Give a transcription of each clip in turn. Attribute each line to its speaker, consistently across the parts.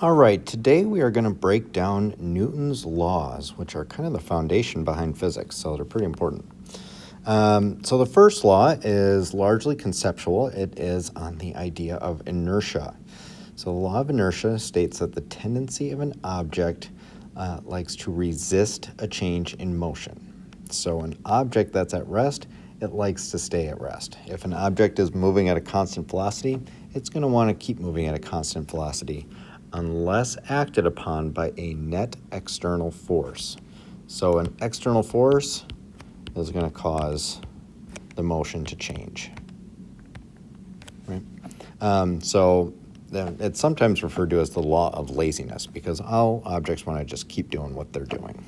Speaker 1: All right, today we are going to break down Newton's laws, which are kind of the foundation behind physics, so they're pretty important. So the first law is largely conceptual. It is on the idea of inertia. So the law of inertia states that the tendency of an object likes to resist a change in motion. So an object that's at rest, it likes to stay at rest. If an object is moving at a constant velocity, it's going to want to keep moving at a constant velocity unless acted upon by a net external force. So an external force is going to cause the motion to change. Right? So it's sometimes referred to as the law of laziness because all objects want to just keep doing what they're doing.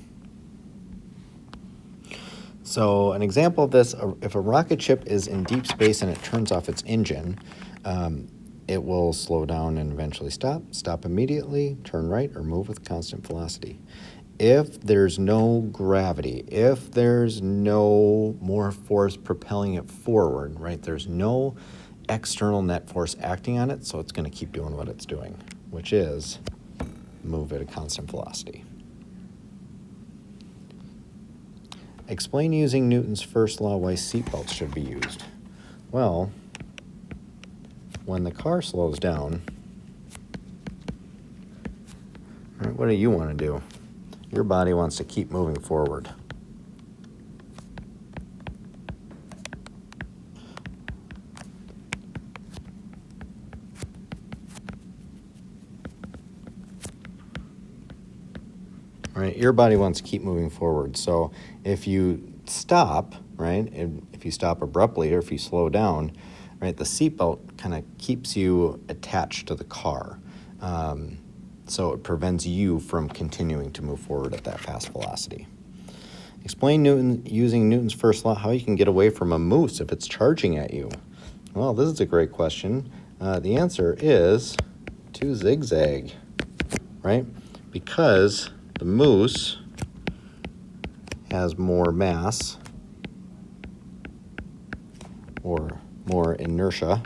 Speaker 1: So an example of this, if a rocket ship is in deep space and it turns off its engine, it will slow down and eventually stop immediately, turn right, or move with constant velocity. If there's no gravity, if there's no more force propelling it forward, right, there's no external net force acting on it, so it's going to keep doing what it's doing, which is move at a constant velocity. Explain using Newton's first law why seatbelts should be used. Well, when the car slows down, right, what do you want to do? Your body wants to keep moving forward. Right, your body wants to keep moving forward. So if you stop, right, if you stop abruptly or if you slow down, right, the seatbelt kind of keeps you attached to the car. So it prevents you from continuing to move forward at that fast velocity. Explain using Newton's first law how you can get away from a moose if it's charging at you. Well, this is a great question. The answer is to zigzag, right? Because the moose has more mass or more inertia,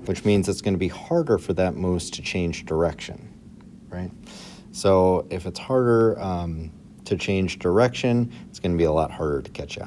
Speaker 1: which means it's going to be harder for that moose to change direction, right? So if it's harder to change direction, it's going to be a lot harder to catch you.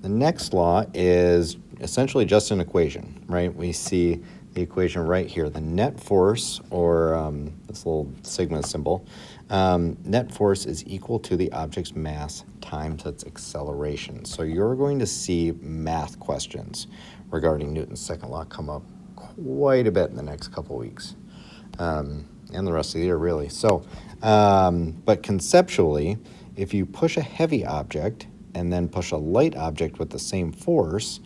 Speaker 1: The next law is essentially just an equation, right? We see the equation right here, the net force, or this little sigma symbol, net force is equal to the object's mass times its acceleration. So you're going to see math questions regarding Newton's second law come up quite a bit in the next couple weeks, and the rest of the year, really. So, but conceptually, if you push a heavy object and then push a light object with the same force,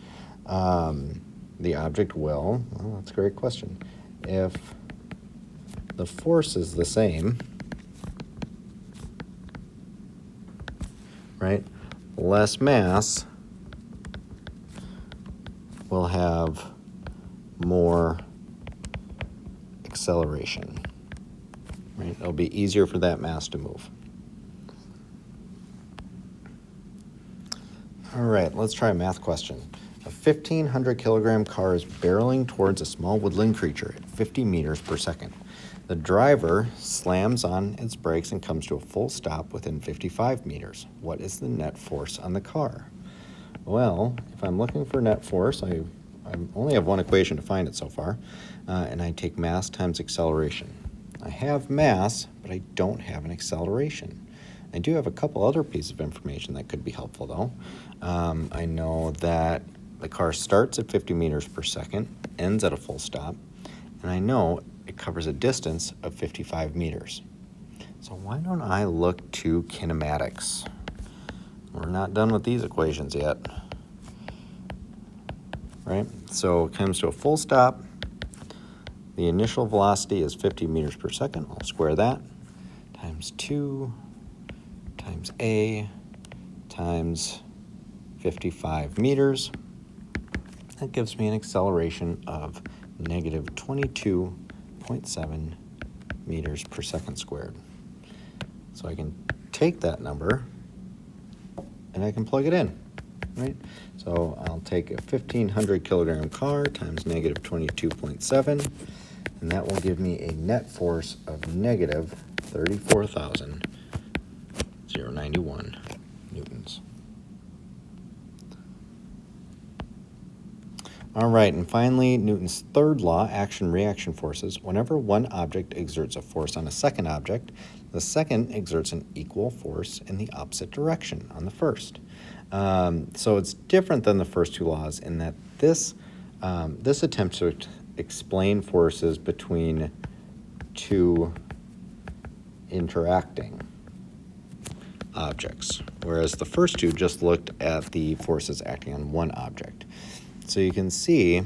Speaker 1: the object will, well, that's a great question. If the force is the same, right, less mass will have more acceleration, right? It'll be easier for that mass to move. All right, let's try a math question. A 1,500 kilogram car is barreling towards a small woodland creature at 50 meters per second. The driver slams on its brakes and comes to a full stop within 55 meters. What is the net force on the car? Well, if I'm looking for net force, I only have one equation to find it so far, and I take mass times acceleration. I have mass, but I don't have an acceleration. I do have a couple other pieces of information that could be helpful, though. I know that the car starts at 50 meters per second, ends at a full stop, and I know it covers a distance of 55 meters. So why don't I look to kinematics? We're not done with these equations yet, right? So it comes to a full stop. The initial velocity is 50 meters per second. I'll square that, times 2 times a times 55 meters. That gives me an acceleration of negative 22.7 meters per second squared. So I can take that number and I can plug it in, right? So I'll take a 1,500 kilogram car times negative 22.7. and that will give me a net force of negative 34,091 newtons. All right, and finally, Newton's third law, action-reaction forces. Whenever one object exerts a force on a second object, the second exerts an equal force in the opposite direction on the first. So it's different than the first two laws in that this attempts to explain forces between two interacting objects, whereas the first two just looked at the forces acting on one object. So you can see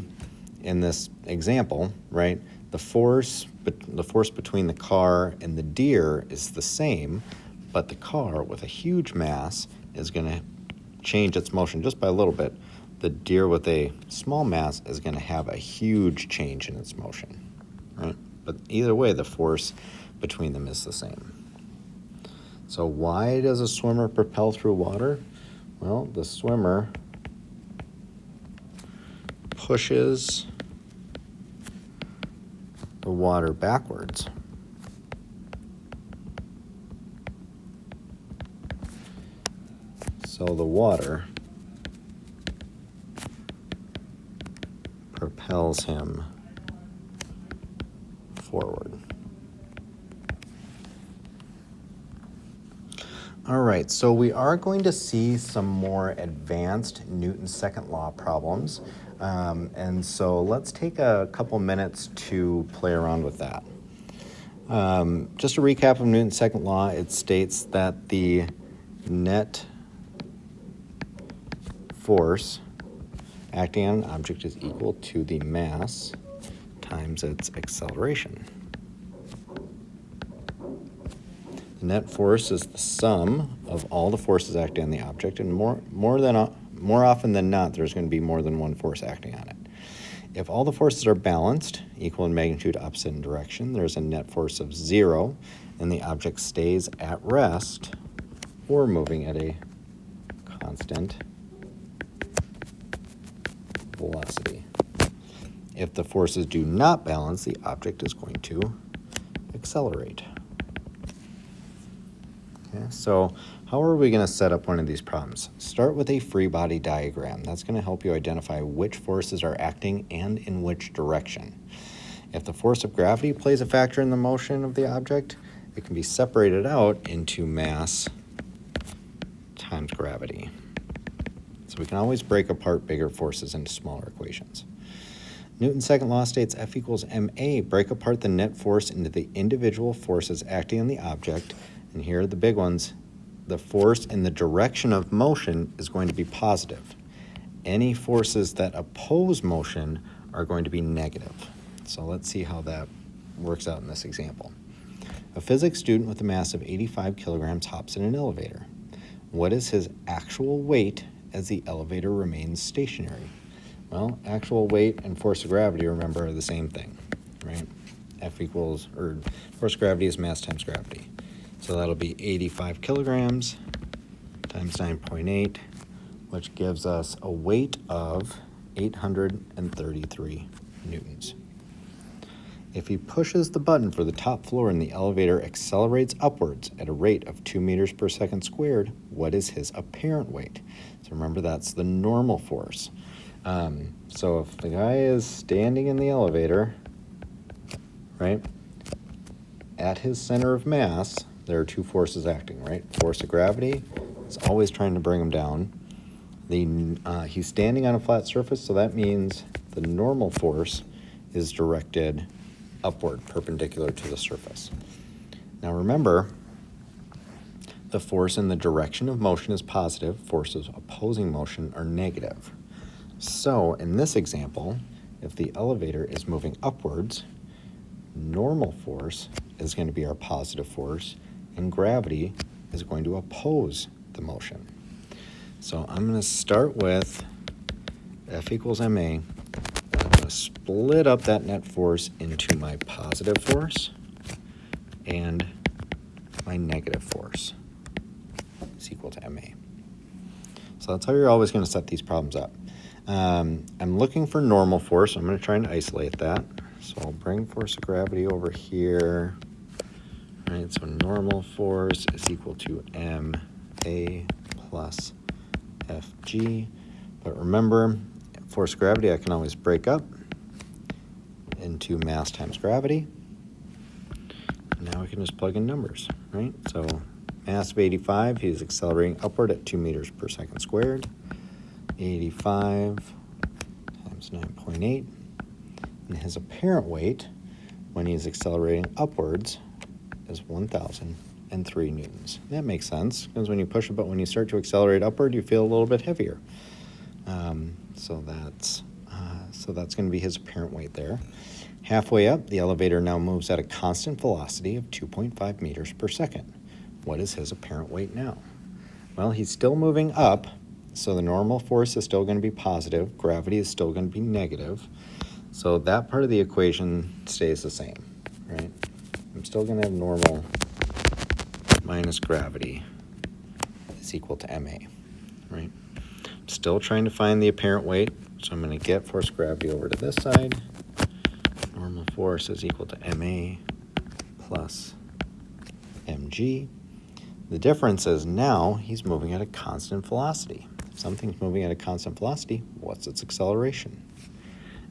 Speaker 1: in this example, right, the force between the car and the deer is the same, but the car with a huge mass is going to change its motion just by a little bit. The deer with a small mass is going to have a huge change in its motion, right? But either way, the force between them is the same. So why does a swimmer propel through water? Well, the swimmer pushes the water backwards. So the water propels him forward. All right, so we are going to see some more advanced Newton's second law problems. And so let's take a couple minutes to play around with that. Just a recap of Newton's second law, it states that the net force acting on an object is equal to the mass times its acceleration. The net force is the sum of all the forces acting on the object, and more often than not, there's going to be more than one force acting on it. If all the forces are balanced, equal in magnitude, opposite in direction, there's a net force of 0, and the object stays at rest or moving at a constant velocity. If the forces do not balance, the object is going to accelerate. Okay, so how are we going to set up one of these problems? Start with a free body diagram. That's going to help you identify which forces are acting and in which direction. If the force of gravity plays a factor in the motion of the object, it can be separated out into mass times gravity. So we can always break apart bigger forces into smaller equations. Newton's second law states F equals ma. Break apart the net force into the individual forces acting on the object. And here are the big ones. The force in the direction of motion is going to be positive. Any forces that oppose motion are going to be negative. So let's see how that works out in this example. A physics student with a mass of 85 kilograms hops in an elevator. What is his actual weight as the elevator remains stationary? Well, actual weight and force of gravity, remember, are the same thing, right? Force of gravity is mass times gravity. So that'll be 85 kilograms times 9.8, which gives us a weight of 833 newtons. If he pushes the button for the top floor and the elevator accelerates upwards at a rate of 2 meters per second squared, what is his apparent weight? So remember, that's the normal force. So if the guy is standing in the elevator, right, at his center of mass, there are two forces acting, right? Force of gravity is always trying to bring him down. He's standing on a flat surface, so that means the normal force is directed upward, perpendicular to the surface. Now remember, the force in the direction of motion is positive, forces opposing motion are negative. So in this example, if the elevator is moving upwards, normal force is going to be our positive force, and gravity is going to oppose the motion. So I'm going to start with F equals ma. I'm going to split up that net force into my positive force and my negative force is equal to ma. So that's how you're always going to set these problems up. I'm looking for normal force. So I'm going to try and isolate that. So I'll bring force of gravity over here. Right, so normal force is equal to ma plus fg. But remember, force of gravity I can always break up into mass times gravity. And now we can just plug in numbers, right? So mass of 85, he's accelerating upward at 2 meters per second squared. 85 times 9.8. And his apparent weight when he's accelerating upwards is 1,003 newtons. That makes sense, because when you push a button, when you start to accelerate upward, you feel a little bit heavier. So that's going to be his apparent weight there. Halfway up, the elevator now moves at a constant velocity of 2.5 meters per second. What is his apparent weight now? Well, he's still moving up, so the normal force is still going to be positive. Gravity is still going to be negative. So that part of the equation stays the same, right? I'm still going to have normal minus gravity is equal to ma, right? I'm still trying to find the apparent weight, so I'm going to get force of gravity over to this side. Normal force is equal to ma plus mg. The difference is now he's moving at a constant velocity. If something's moving at a constant velocity, what's its acceleration?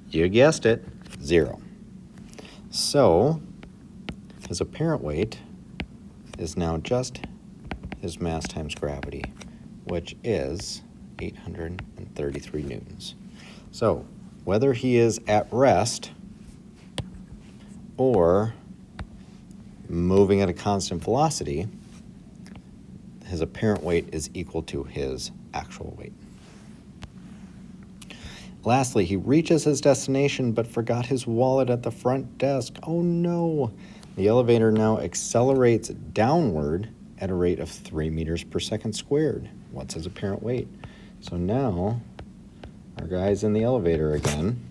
Speaker 1: You guessed it, 0. So his apparent weight is now just his mass times gravity, which is 833 newtons. So whether he is at rest or moving at a constant velocity, his apparent weight is equal to his actual weight. Lastly, he reaches his destination but forgot his wallet at the front desk. Oh no! The elevator now accelerates downward at a rate of 3 meters per second squared. What's his apparent weight? So now, our guy's in the elevator again.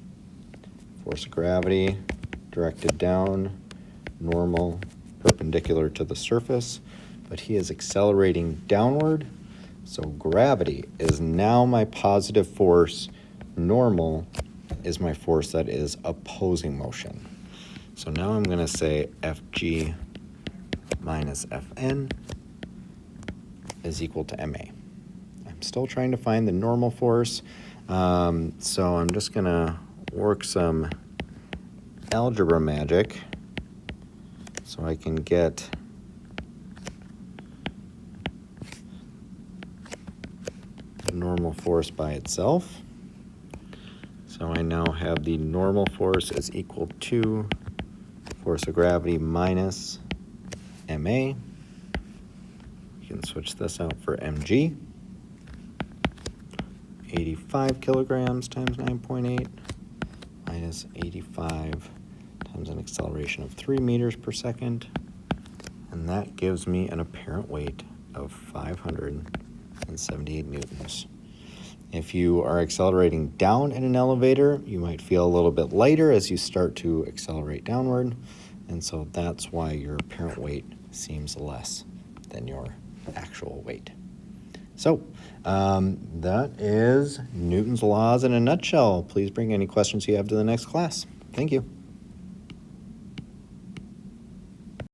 Speaker 1: Force of gravity directed down, normal, perpendicular to the surface, but he is accelerating downward. So gravity is now my positive force. Normal is my force that is opposing motion. So now I'm going to say Fg minus Fn is equal to ma. I'm still trying to find the normal force, so I'm just going to work some algebra magic so I can get the normal force by itself. So I now have the normal force is equal to force of gravity minus ma. You can switch this out for mg. 85 kilograms times 9.8 minus 85 times an acceleration of 3 meters per second. And that gives me an apparent weight of 578 newtons. If you are accelerating down in an elevator, you might feel a little bit lighter as you start to accelerate downward. And so that's why your apparent weight seems less than your actual weight. So that is Newton's laws in a nutshell. Please bring any questions you have to the next class. Thank you.